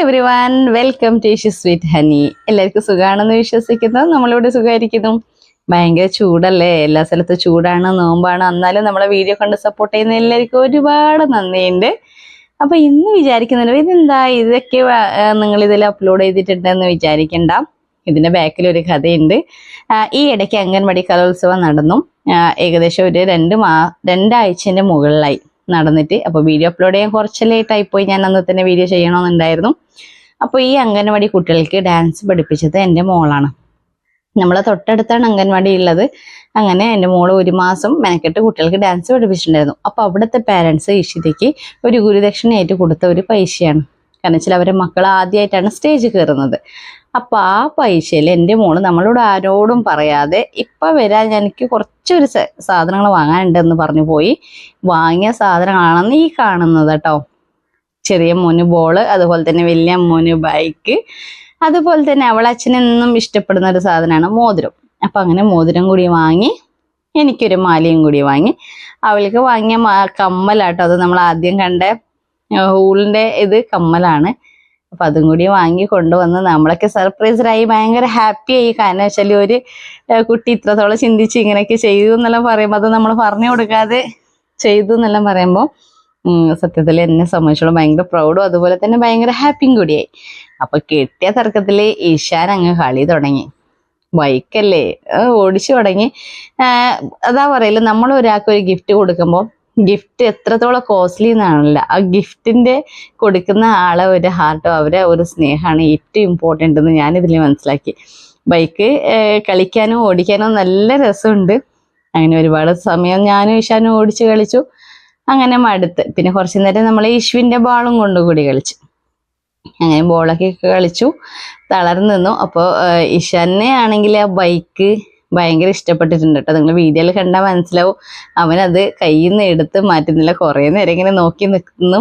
Every one, welcome to sweet honey. എല്ലാവർക്കും സുഖമാണെന്ന് വിശ്വസിക്കുന്നു. നമ്മളിവിടെ സുഖമായിരിക്കുന്നു. ഭയങ്കര ചൂടല്ലേ, എല്ലാ സ്ഥലത്തും ചൂടാണ്, നോമ്പാണ്. എന്നാലും നമ്മളെ വീഡിയോ കണ്ട് സപ്പോർട്ട് ചെയ്യുന്ന എല്ലാവർക്കും ഒരുപാട് നന്ദിയുണ്ട്. അപ്പൊ ഇന്ന് വിചാരിക്കുന്നുണ്ട് ഇതെന്താ ഇതൊക്കെ നിങ്ങൾ ഇതിൽ അപ്ലോഡ് ചെയ്തിട്ടുണ്ടെന്ന് വിചാരിക്കണ്ട. ഇതിന്റെ ബാക്കിൽ ഒരു കഥയുണ്ട്. ഈ ഇടയ്ക്ക് അംഗൻവാടി കലോത്സവം നടന്നു. ഏകദേശം ഒരു രണ്ടാഴ്ചന്റെ മുകളിലായി നടന്നിട്ട്. അപ്പോൾ വീഡിയോ അപ്ലോഡ് ചെയ്യാൻ കുറച്ച് ലേറ്റായി പോയി. ഞാൻ അന്ന് തന്നെ വീഡിയോ ചെയ്യണമെന്നുണ്ടായിരുന്നു. അപ്പോൾ ഈ അംഗൻവാടി കുട്ടികൾക്ക് ഡാൻസ് പഠിപ്പിച്ചത് എൻ്റെ മോളാണ്. നമ്മളെ തൊട്ടടുത്താണ് അംഗൻവാടി ഉള്ളത്. അങ്ങനെ എൻ്റെ മോള് ഒരു മാസം മെനക്കെട്ട് കുട്ടികൾക്ക് ഡാൻസ് പഠിപ്പിച്ചിട്ടുണ്ടായിരുന്നു. അപ്പോൾ അവിടുത്തെ പാരൻസ് ഇഷിതയ്ക്ക് ഒരു ഗുരുദക്ഷിണയായിട്ട് കൊടുത്ത ഒരു പൈസയാണ്. കാരണം വെച്ചാൽ അവരെ മക്കൾ ആദ്യമായിട്ടാണ് സ്റ്റേജ് കയറുന്നത്. അപ്പോൾ ആ പൈസയിൽ എൻ്റെ മോള് നമ്മളോട് ആരോടും പറയാതെ ഇപ്പം വരാൻ എനിക്ക് കുറച്ചൊരു സാധനങ്ങൾ വാങ്ങാനുണ്ടെന്ന് പറഞ്ഞു പോയി. വാങ്ങിയ സാധനങ്ങളാണെന്ന് ഈ കാണുന്നത് കേട്ടോ. ചെറിയ മോന് ബോള്, അതുപോലെ തന്നെ വലിയ മോന് ബൈക്ക്, അതുപോലെ തന്നെ അവളച്ഛനെന്നും ഇഷ്ടപ്പെടുന്ന ഒരു സാധനമാണ് മോതിരം. അപ്പം അങ്ങനെ മോതിരം കൂടി വാങ്ങി, എനിക്കൊരു മാലയും കൂടി വാങ്ങി. അവൾക്ക് വാങ്ങിയ കമ്മലാട്ടോ. അത് നമ്മൾ ആദ്യം കണ്ട ഊളിൻ്റെ ഇത് കമ്മലാണ്. അപ്പം അതും കൂടി വാങ്ങി കൊണ്ടുവന്ന് നമ്മളൊക്കെ സർപ്രൈസറായി, ഭയങ്കര ഹാപ്പിയായി. കാരണം വെച്ചാൽ ഒരു കുട്ടി ഇത്രത്തോളം ചിന്തിച്ച് ഇങ്ങനെയൊക്കെ ചെയ്തു എന്നെല്ലാം പറയുമ്പോൾ, അത് നമ്മൾ പറഞ്ഞു കൊടുക്കാതെ ചെയ്തു എന്നെല്ലാം പറയുമ്പോൾ സത്യത്തിൽ എന്നെ സംബന്ധിച്ചോളം ഭയങ്കര പ്രൗഡും അതുപോലെ തന്നെ ഭയങ്കര ഹാപ്പിയും കൂടിയായി. അപ്പൊ കിട്ടിയ തർക്കത്തിൽ ഈശാൻ അങ്ങ് കളി തുടങ്ങി. ബൈക്കല്ലേ ഓടിച്ചു തുടങ്ങി. അതാ പറയല്, നമ്മൾ ഒരാൾക്ക് ഒരു ഗിഫ്റ്റ് കൊടുക്കുമ്പോൾ ഗിഫ്റ്റ് എത്രത്തോളം കോസ്റ്റ്ലി എന്നാണല്ല, ആ ഗിഫ്റ്റിന്റെ കൊടുക്കുന്ന ആളെ ഒരു ഹാർട്ടോ അവരെ ഒരു സ്നേഹമാണ് ഏറ്റവും ഇമ്പോർട്ടൻ്റ് എന്ന് ഞാനിതിൽ മനസ്സിലാക്കി. ബൈക്ക് കളിക്കാനും ഓടിക്കാനും നല്ല രസമുണ്ട്. അങ്ങനെ ഒരുപാട് സമയം ഞാനും ഈശാനും ഓടിച്ച് കളിച്ചു. അങ്ങനെ മടുത്ത് പിന്നെ കുറച്ച് നേരം നമ്മൾ ഈശ്വിൻ്റെ ബാളും കൊണ്ടുകൂടി കളിച്ചു. അങ്ങനെ ബോളൊക്കെ കളിച്ചു, തളർന്നു നിന്നു. അപ്പോൾ ഇഷാനെ ആണെങ്കിൽ ആ ബൈക്ക് ഭയങ്കര ഇഷ്ടപ്പെട്ടിട്ടുണ്ട് കേട്ടോ. നിങ്ങൾ വീഡിയോയിൽ കണ്ടാൽ മനസ്സിലാവും. അവനത് കയ്യിൽ നിന്ന് എടുത്ത് മാറ്റുന്നില്ല. കുറേ നേരം ഇങ്ങനെ നോക്കി നിൽക്കുന്നു.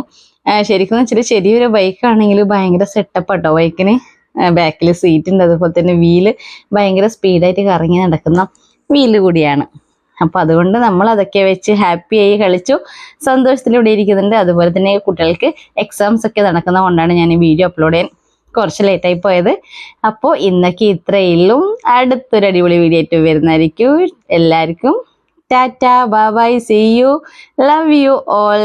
ശരിക്കും വെച്ചിട്ട് ചെറിയൊരു ബൈക്കാണെങ്കിൽ ഭയങ്കര സെറ്റപ്പ് കേട്ടോ. ബൈക്കിന് ബാക്കിൽ സീറ്റ് ഉണ്ട്, അതുപോലെ തന്നെ വീല് ഭയങ്കര സ്പീഡായിട്ട് കറങ്ങി നടക്കുന്ന വീല് കൂടിയാണ്. അപ്പം അതുകൊണ്ട് നമ്മൾ അതൊക്കെ വെച്ച് ഹാപ്പിയായി കളിച്ചു, സന്തോഷത്തിലൂടെ ഇരിക്കുന്നുണ്ട്. അതുപോലെ തന്നെ കുട്ടികൾക്ക് എക്സാംസ് ഒക്കെ നടക്കുന്നത് കൊണ്ടാണ് ഞാൻ ഈ വീഡിയോ അപ്ലോഡ് ചെയ്യാൻ കുറച്ച് ലേറ്റായി പോയത്. അപ്പോൾ ഇന്നൊക്കെ ഇത്രയുള്ളൂ. അടുത്തൊരു അടിപൊളി വീഡിയോ ആയിട്ട് വരുന്നതായിരിക്കും. എല്ലാവർക്കും ടാറ്റ, bye bye, see you, love you all.